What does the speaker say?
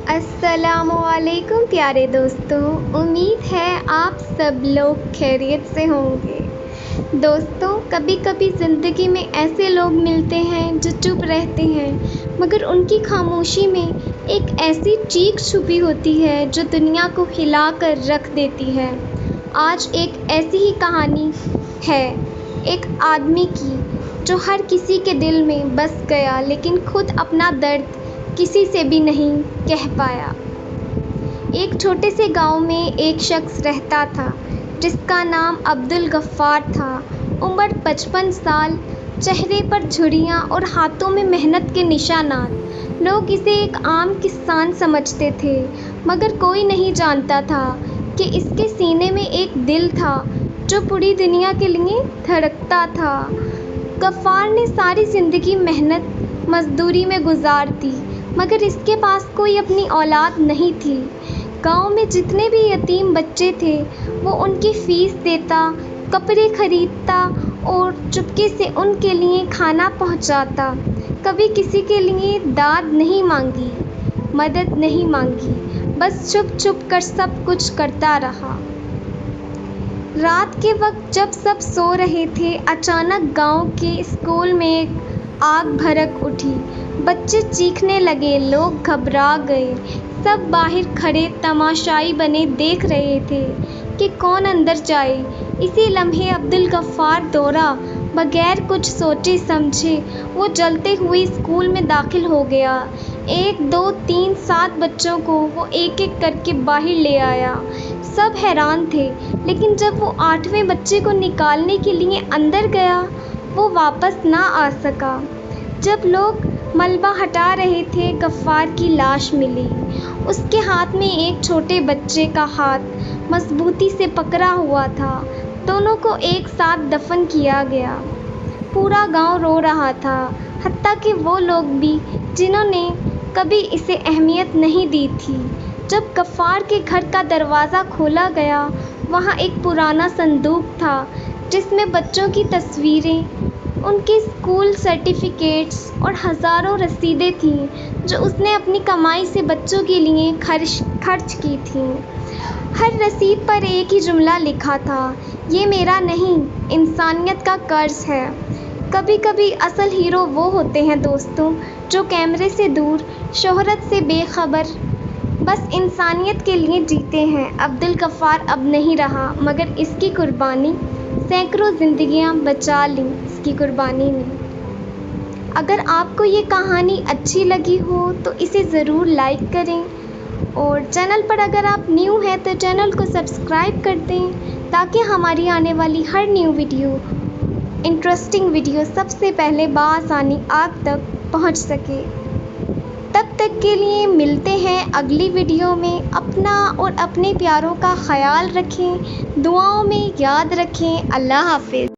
السلام علیکم پیارے دوستوں، امید ہے آپ سب لوگ خیریت سے ہوں گے۔ دوستوں، کبھی کبھی زندگی میں ایسے لوگ ملتے ہیں جو چپ رہتے ہیں، مگر ان کی خاموشی میں ایک ایسی چیخ چھپی ہوتی ہے جو دنیا کو ہلا کر رکھ دیتی ہے۔ آج ایک ایسی ہی کہانی ہے، ایک آدمی کی جو ہر کسی کے دل میں بس گیا لیکن خود اپنا درد کسی سے بھی نہیں کہہ پایا۔ ایک چھوٹے سے گاؤں میں ایک شخص رہتا تھا جس کا نام عبدالغفار تھا۔ عمر 55 سال، چہرے پر جھریاں اور ہاتھوں میں محنت کے نشانات۔ لوگ اسے ایک عام کسان سمجھتے تھے، مگر کوئی نہیں جانتا تھا کہ اس کے سینے میں ایک دل تھا جو پوری دنیا کے لیے دھڑکتا تھا۔ غفار نے ساری زندگی محنت مزدوری میں گزار دی، مگر اس کے پاس کوئی اپنی اولاد نہیں تھی۔ گاؤں میں جتنے بھی یتیم بچے تھے وہ ان کی فیس دیتا، کپڑے خریدتا اور چپکے سے ان کے لیے کھانا پہنچاتا۔ کبھی کسی کے لیے داد نہیں مانگی، مدد نہیں مانگی، بس چھپ چھپ کر سب کچھ کرتا رہا۔ رات کے وقت جب سب سو رہے تھے، اچانک گاؤں کے اسکول میں ایک آگ بھڑک اٹھی۔ بچے چیخنے لگے، لوگ گھبرا گئے۔ سب باہر کھڑے تماشائی بنے دیکھ رہے تھے کہ کون اندر جائے۔ اسی لمحے عبدالغفار دوڑا، بغیر کچھ سوچے سمجھے وہ جلتے ہوئے اسکول میں داخل ہو گیا۔ 1 2 3 7 بچوں کو وہ ایک ایک کر کے باہر لے آیا۔ سب حیران تھے، لیکن جب وہ 8ویں بچے کو نکالنے کے لیے اندر گیا، وہ واپس نہ آ سکا۔ جب لوگ ملبہ ہٹا رہے تھے، غفار کی لاش ملی۔ اس کے ہاتھ میں ایک چھوٹے بچے کا ہاتھ مضبوطی سے پکڑا ہوا تھا۔ دونوں کو ایک ساتھ دفن کیا گیا۔ پورا گاؤں رو رہا تھا، حتیٰ کہ وہ لوگ بھی جنہوں نے کبھی اسے اہمیت نہیں دی تھی۔ جب غفار کے گھر کا دروازہ کھولا گیا، وہاں ایک پرانا صندوق تھا جس میں بچوں کی تصویریں، ان کے اسکول سرٹیفکیٹس اور ہزاروں رسیدیں تھیں جو اس نے اپنی کمائی سے بچوں کے لیے خرچ کی تھیں۔ ہر رسید پر ایک ہی جملہ لکھا تھا، یہ میرا نہیں، انسانیت کا قرض ہے۔ کبھی کبھی اصل ہیرو وہ ہوتے ہیں دوستوں، جو کیمرے سے دور، شہرت سے بے خبر، بس انسانیت کے لیے جیتے ہیں۔ عبدالغفار اب نہیں رہا، مگر اس کی قربانی سینکڑوں زندگیاں بچا لیں اس کی قربانی نے۔ اگر آپ کو یہ کہانی اچھی لگی ہو تو اسے ضرور لائک کریں، اور چینل پر اگر آپ نیو ہیں تو چینل کو سبسکرائب کر دیں تاکہ ہماری آنے والی ہر نیو ویڈیو، انٹرسٹنگ ویڈیو سب سے پہلے بآسانی آپ تک پہنچ سکے۔ تب تک کے لیے ملتے ہیں اگلی ویڈیو میں۔ اپنا اور اپنے پیاروں کا خیال رکھیں، دعاؤں میں یاد رکھیں۔ اللہ حافظ۔